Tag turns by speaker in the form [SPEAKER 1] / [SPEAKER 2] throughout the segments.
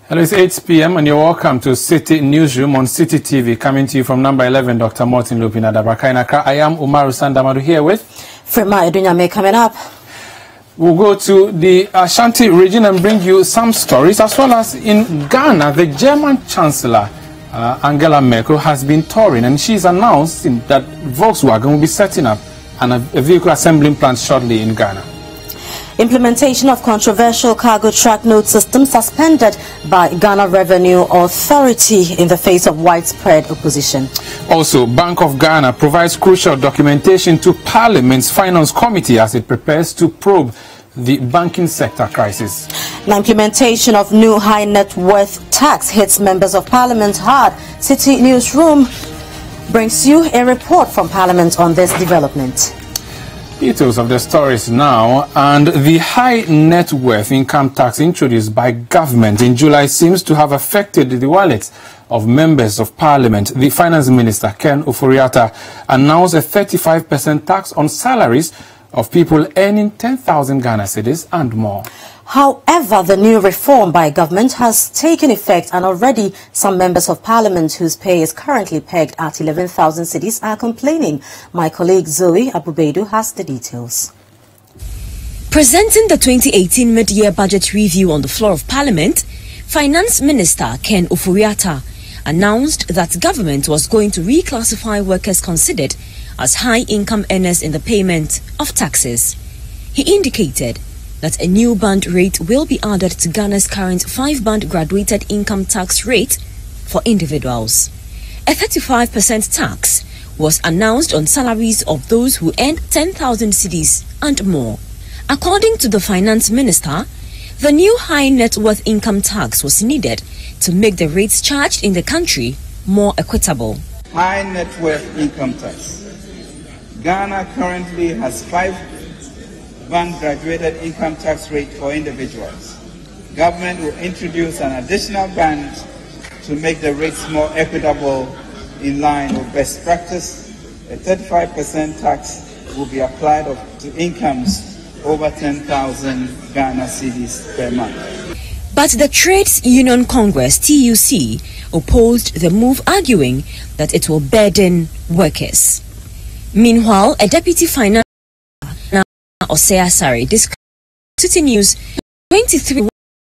[SPEAKER 1] Hello, it's 8 p.m. and you're welcome to City Newsroom on City TV, coming to you from number 11, Dr. Martin Lupin Adabrakainaka. I am Umaru Sandamadu here with
[SPEAKER 2] Frema Edunyame coming up.
[SPEAKER 1] We'll go to the Ashanti region and bring you some stories, as well as in Ghana, the German Chancellor, Angela Merkel, has been touring, and she's announced that Volkswagen will be setting up a vehicle assembling plant shortly in Ghana.
[SPEAKER 2] Implementation of controversial cargo track note system suspended by Ghana Revenue Authority in the face of widespread opposition. Also, Bank of Ghana provides crucial documentation to Parliament's Finance Committee as it prepares to probe the banking sector crisis. The implementation of new high net worth tax hits members of Parliament hard. City Newsroom brings you a report from Parliament on this development. Details of the stories now. And the high net worth income tax introduced by government in July seems to have affected the wallets of members of Parliament. The Finance Minister, Ken Ofori-Atta, announced a 35% tax on salaries of people earning 10,000 Ghana cedis and more. However, the new reform by government has taken effect, and already some members of Parliament whose pay is currently pegged at 11,000 cedis are complaining. My colleague Zoe Abubedu has the details.
[SPEAKER 3] Presenting the 2018 mid-year budget review on the floor of Parliament, Finance Minister Ken Ofori-Atta announced that government was going to reclassify workers considered as high-income earners in the payment of taxes. He indicated that a new band rate will be added to Ghana's current 5-band graduated income tax rate for individuals. A 35% tax was announced on salaries of those who earned 10,000 cedis and more. According to the Finance Minister, the new high net worth income tax was needed to make the rates charged in the country more equitable.
[SPEAKER 4] High net worth income tax. Ghana currently has 5-band graduated income tax rate for individuals. Government will introduce an additional band to make the rates more equitable in line with best practice. A 35% tax will be applied to incomes over 10,000 Ghana cedis per month.
[SPEAKER 3] But the Trades Union Congress, TUC, opposed the move, arguing that it will burden workers. Meanwhile, a deputy finance minister, Osei Asare, described City News 23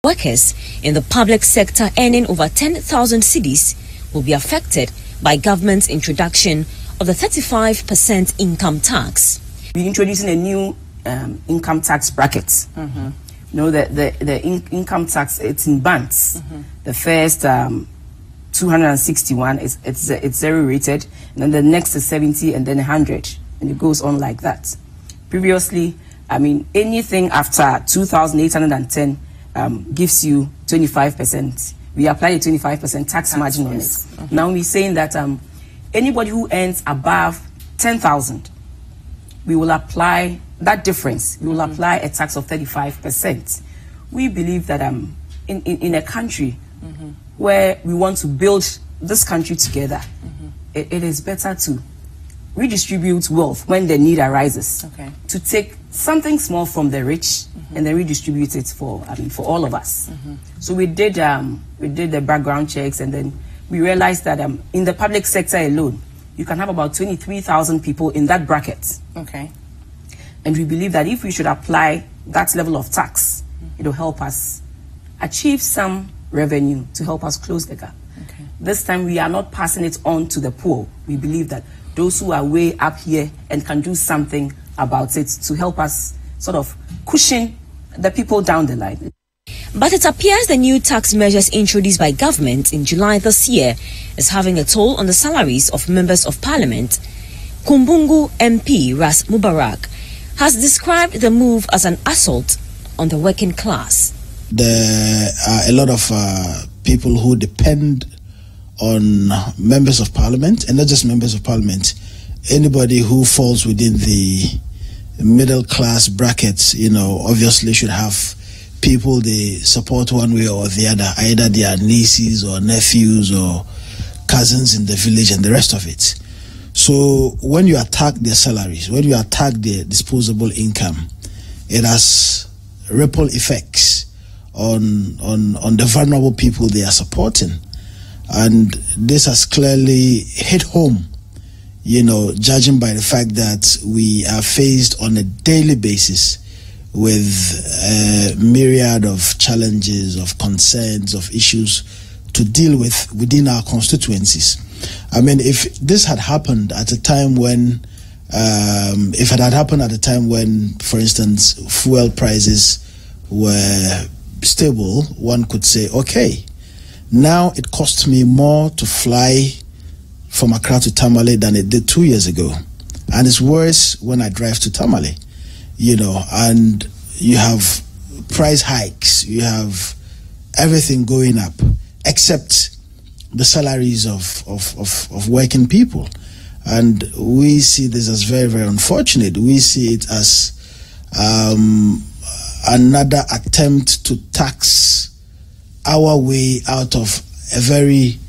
[SPEAKER 3] workers in the public sector earning over 10,000 cedis will be affected by government's introduction of the 35% income tax.
[SPEAKER 5] We're introducing a new income tax bracket. You know, the income tax, it's in bands. The first 261 it's zero rated, and then the next is 70, and then 100, and it goes on like that. Previously, I mean, anything after 2,810 gives you 25%. We apply a 25% tax margin on it. Now we're saying that anybody who earns above 10,000, we will apply that difference. We will apply a tax of 35%. We believe that in a country where we want to build this country together, it is better to redistribute wealth when the need arises. To take something small from the rich and then redistribute it for all of us. So we did the background checks, and then we realized that in the public sector alone, you can have about 23,000 people in that bracket. And we believe that if we should apply that level of tax, it will help us achieve some revenue to help us close the gap. This time we are not passing it on to the poor. We believe that those who are way up here and can do something about it to help us sort of cushion the people down the line.
[SPEAKER 3] But it appears the new tax measures introduced by government in July this year is having a toll on the salaries of members of Parliament. Kumbungu MP Ras Mubarak has described the move as an assault on the working class.
[SPEAKER 6] There are a lot of people who depend on members of Parliament, and not just members of Parliament, anybody who falls within the middle class brackets, you know, obviously should have people they support one way or the other, either their nieces or nephews or cousins in the village and the rest of it. So when you attack their salaries, when you attack their disposable income, it has ripple effects on the vulnerable people they are supporting. And this has clearly hit home, you know, judging by the fact that we are faced on a daily basis with a myriad of challenges, of concerns, of issues to deal with within our constituencies. I mean, if this had happened at a time when, if it had happened at a time when, for instance, fuel prices were stable, one could say, okay, now it costs me more to fly from Accra to Tamale than it did 2 years ago. And it's worse when I drive to Tamale, you know, and you have price hikes, you have everything going up, except the salaries of working people. And we see this as very, very unfortunate. We see it as another attempt to tax our way out of a very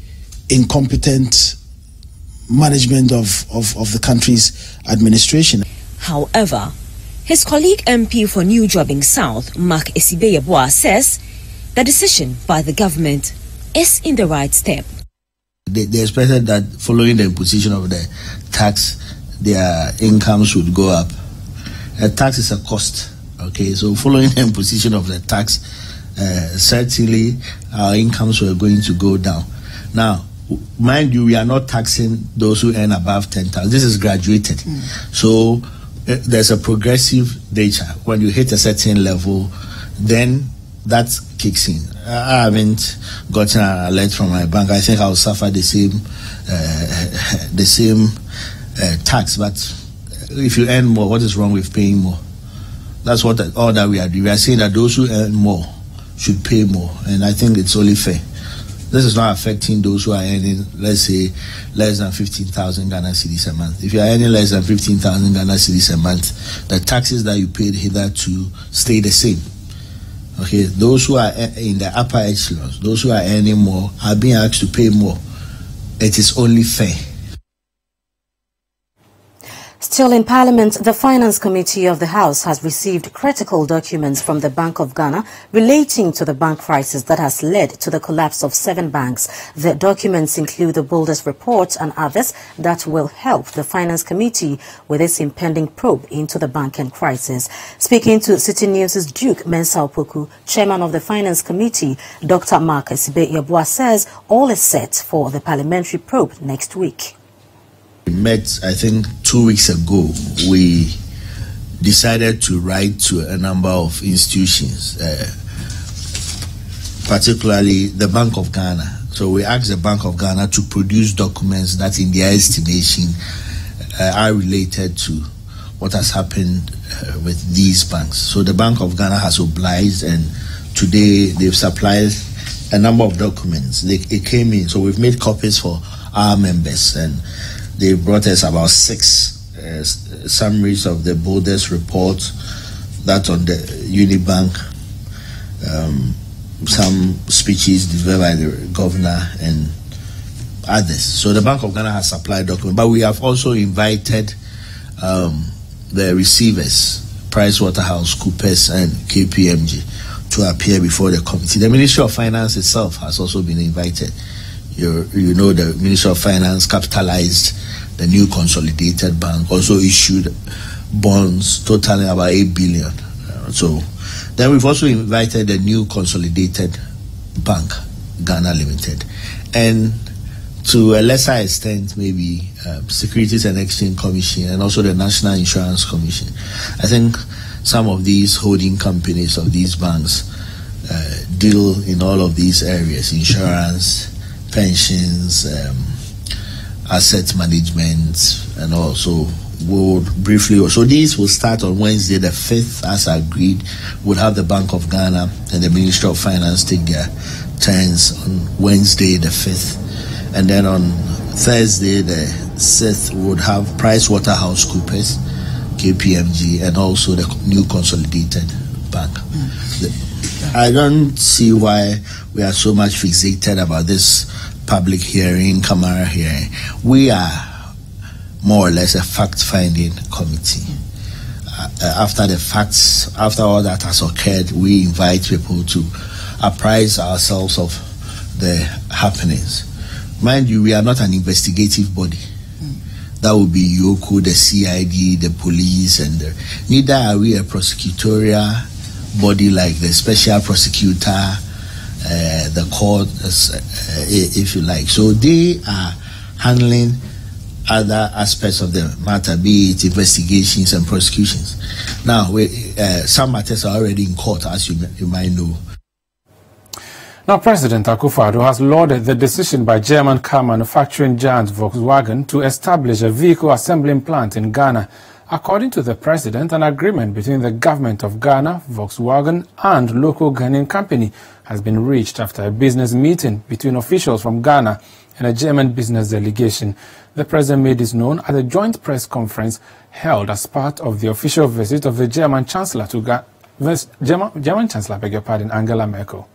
[SPEAKER 6] incompetent management of the country's administration.
[SPEAKER 3] However, his colleague MP for New Jobbing South, Mark Esibe Yeboah, says the decision by the government is in the right step.
[SPEAKER 7] They expected that following the imposition of the tax, their incomes would go up. A tax is a cost, okay? So following the imposition of the tax, certainly our incomes were going to go down. Now, mind you, we are not taxing those who earn above 10,000. This is graduated. So there's a progressive nature. When you hit a certain level, then that kicks in. I haven't gotten an alert from my bank. I think I'll suffer the same tax. But if you earn more, what is wrong with paying more? That's what all that we are doing. We are saying that those who earn more should pay more, and I think it's only fair. This is not affecting those who are earning, let's say, less than 15,000 Ghana cedis a month. If you are earning less than 15,000 Ghana cedis a month, the taxes that you paid hitherto stay the same. Okay, those who are in the upper echelons, those who are earning more, are being asked to pay more. It is only fair.
[SPEAKER 2] Still in Parliament, the Finance Committee of the House has received critical documents from the Bank of Ghana relating to the bank crisis that has led to the collapse of 7 banks. The documents include the Builders Report and others that will help the Finance Committee with its impending probe into the banking crisis. Speaking to City News' Duke Mensah Opoku, Chairman of the Finance Committee, Dr. Mark Esibe Yeboah says all is set for the parliamentary probe next week.
[SPEAKER 7] We met, I think, 2 weeks ago. We decided to write to a number of institutions, particularly the Bank of Ghana. So we asked the Bank of Ghana to produce documents that, in their estimation, are related to what has happened with these banks. So the Bank of Ghana has obliged, and today they've supplied a number of documents. It came in, so we've made copies for our members, and they brought us about 6 summaries of the Builders Report, that on the Unibank, some speeches delivered by the governor and others. So the Bank of Ghana has supplied documents, but we have also invited the receivers, PricewaterhouseCoopers and KPMG, to appear before the committee. The Ministry of Finance itself has also been invited. You know, the Ministry of Finance capitalized the new consolidated bank, also issued bonds totaling about 8 billion. So then we've also invited the new consolidated bank, Ghana Limited, and to a lesser extent, maybe Securities and Exchange Commission and also the National Insurance Commission. I think some of these holding companies of these banks deal in all of these areas: insurance, pensions, asset management, and also we'll briefly. So these will start on Wednesday the 5th, as agreed. We'll have the Bank of Ghana and the Ministry of Finance take their turns on Wednesday the 5th, and then on Thursday the 6th we would have PricewaterhouseCoopers, KPMG, and also the new consolidated bank. I don't see why we are so much fixated about this public hearing, Camara hearing. We are more or less a fact-finding committee. After the facts, after all that has occurred, we invite people to apprise ourselves of the happenings. Mind you, we are not an investigative body. That would be YOCO, the CID, the police, and neither are we a prosecutorial body like the special prosecutor, the court, if you like. So they are handling other aspects of the matter, be it investigations and prosecutions. Now, some matters are already in court, as you might know.
[SPEAKER 1] Now, President Akufo-Addo has lauded the decision by German car manufacturing giant Volkswagen to establish a vehicle assembling plant in Ghana. According to the president, an agreement between the government of Ghana, Volkswagen, and local Ghanaian company has been reached after a business meeting between officials from Ghana and a German business delegation. The president made this known at a joint press conference held as part of the official visit of the German Chancellor to German Chancellor, beg your pardon, Angela Merkel.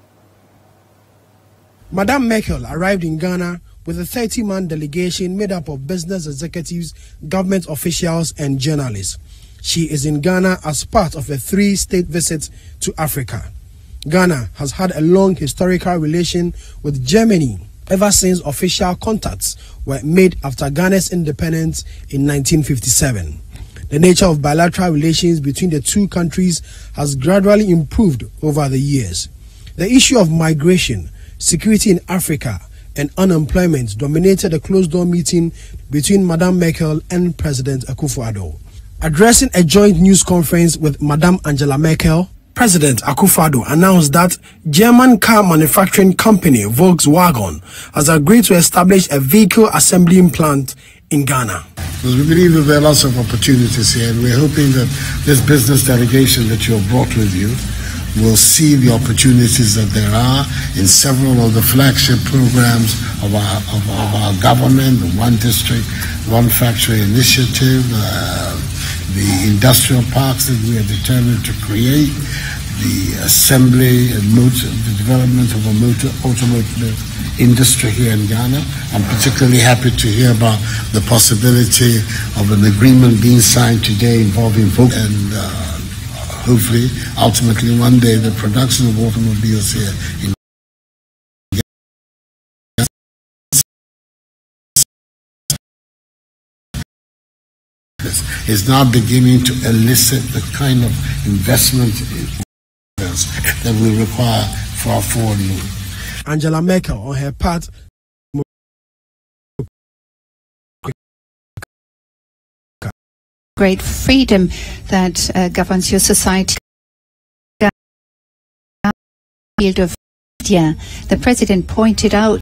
[SPEAKER 8] Madame Merkel arrived in Ghana with a 30-man delegation made up of business executives, government officials, and journalists. She is in Ghana as part of a 3-state visit to Africa. Ghana has had a long historical relation with Germany ever since official contacts were made after Ghana's independence in 1957. The nature of bilateral relations between the two countries has gradually improved over the years. The issue of migration, security in Africa, and unemployment dominated a closed-door meeting between Madame Merkel and President Akufo-Addo. Addressing a joint news conference with Madame Angela Merkel, President Akufo-Addo announced that German car manufacturing company Volkswagen has agreed to establish a vehicle assembling plant in Ghana.
[SPEAKER 9] Because we believe that there are lots of opportunities here, and we're hoping that this business delegation that you have brought with you will see the opportunities that there are in several of the flagship programs of our government, the One District, One Factory initiative, the industrial parks that we are determined to create, the assembly and the development of a automotive industry here in Ghana. I'm particularly happy to hear about the possibility of an agreement being signed today involving Volkswagen and hopefully, ultimately, one day, the production of automobiles here in is now beginning to elicit the kind of investment that we require for our forward move.
[SPEAKER 8] Angela Merkel, on her part,
[SPEAKER 10] great freedom that governs your society. Field of media, the president pointed out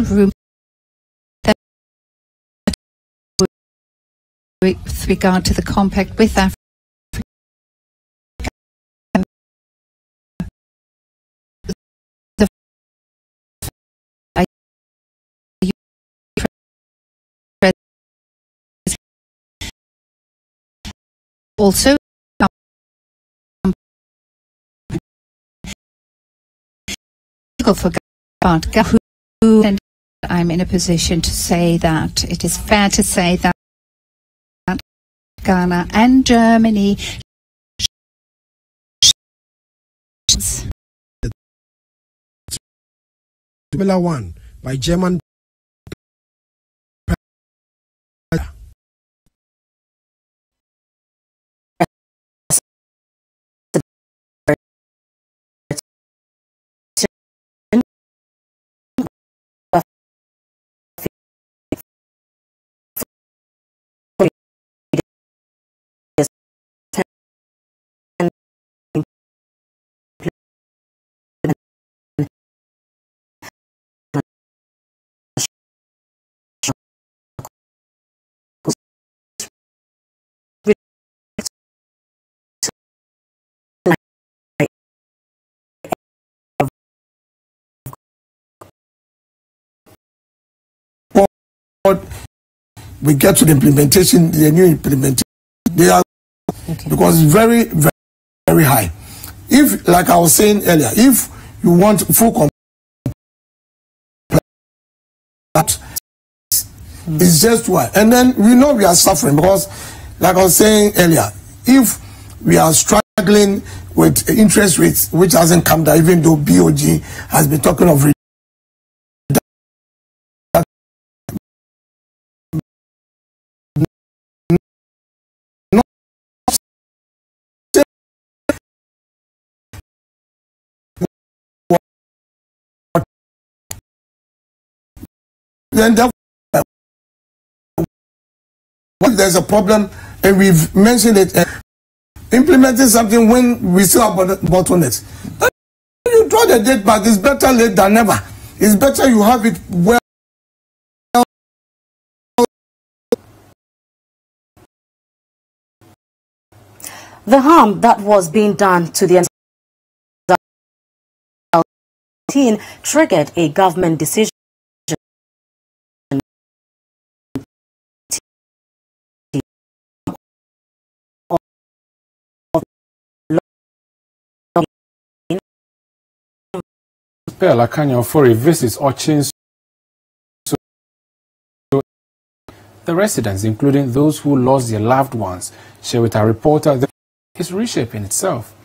[SPEAKER 10] room that with regard to the compact with Africa. Also, and I'm in a position to say that it is fair to say that Ghana and Germany
[SPEAKER 8] Formula One by German
[SPEAKER 9] we get to the implementation, the new implementation, they are because it's very, very, very high. If, like I was saying earlier, if you want full
[SPEAKER 11] It's just why. And then we know we are suffering because, like I was saying earlier, if we are struggling with interest rates, which hasn't come down, even though BOG has been talking of then there's a problem, and we've mentioned it. Implementing something when we still have bottlenecks. You draw the date back. It's better late than never. It's better you have it well.
[SPEAKER 2] The harm that was being done to the triggered a government decision
[SPEAKER 1] Pearl Akanya for a visit Ochin. The residents, including those who lost their loved ones, share with our reporter that it's reshaping itself.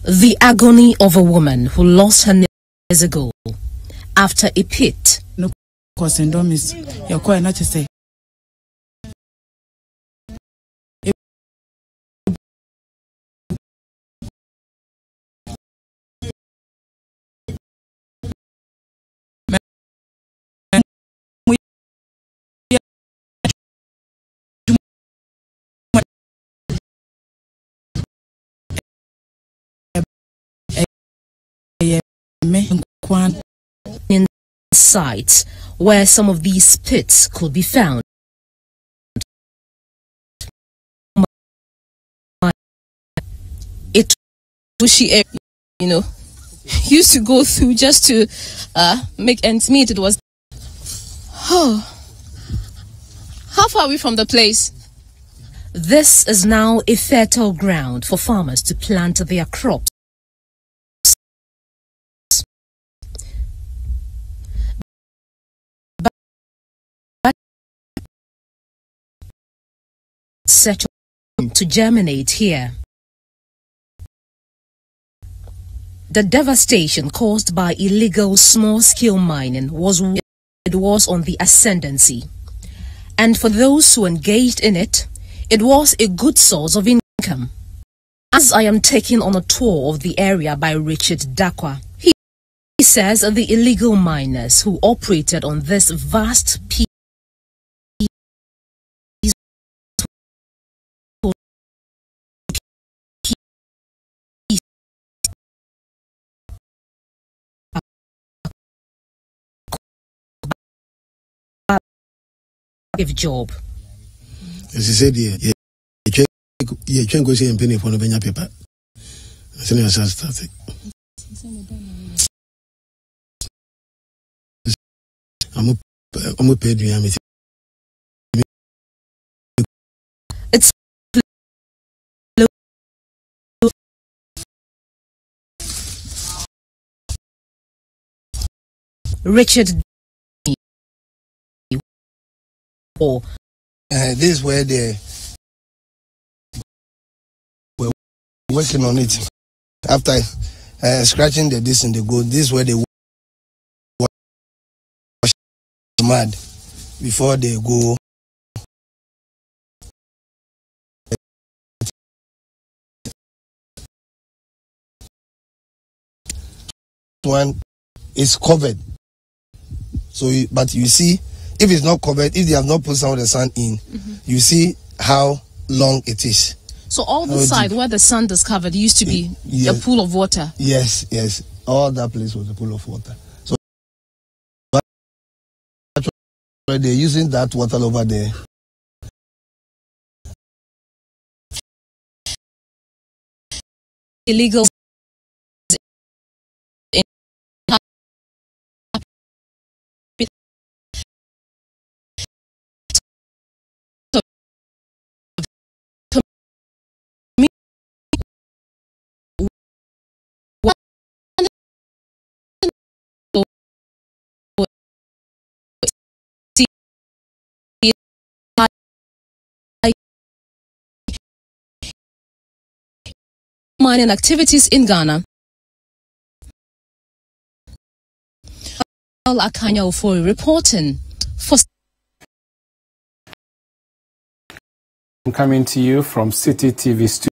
[SPEAKER 12] The agony of a woman who lost her years ago after a pit. In sites where some of these pits could be found. It bushy, used to go through just to make ends meet. It was how far are we from the place? This is now a fertile ground for farmers to plant their crops. Set to germinate here. The devastation caused by illegal small-scale mining was on the ascendancy, and for those who engaged in it, it was a good source of income. As I am taken on a tour of the area by Richard Dakwa, he says the illegal miners who operated on this vast piece job.
[SPEAKER 13] As he said, yeah, can go see and penny for the Benya paper. I'm paid me.
[SPEAKER 12] It's Richard.
[SPEAKER 13] This is where they were working on it. After scratching the disc and the gold, this is where they wash mud before they go. One is covered. So, but you see, if it's not covered, if they have not put some of the sand in, you see how long it is.
[SPEAKER 12] So all the side where the sand is covered used to be a pool of water?
[SPEAKER 13] Yes, yes. All that place was a pool of water. So they're using that water over there.
[SPEAKER 12] Illegal mining activities in Ghana. Akanya Ofori reporting for.
[SPEAKER 1] I'm coming to you from City TV Studio.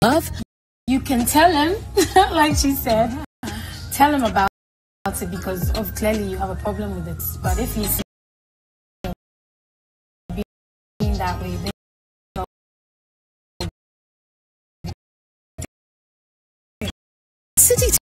[SPEAKER 14] Love, you can tell him, like she said, tell him about it because of clearly you have a problem with it. But if he's being that way, then
[SPEAKER 12] City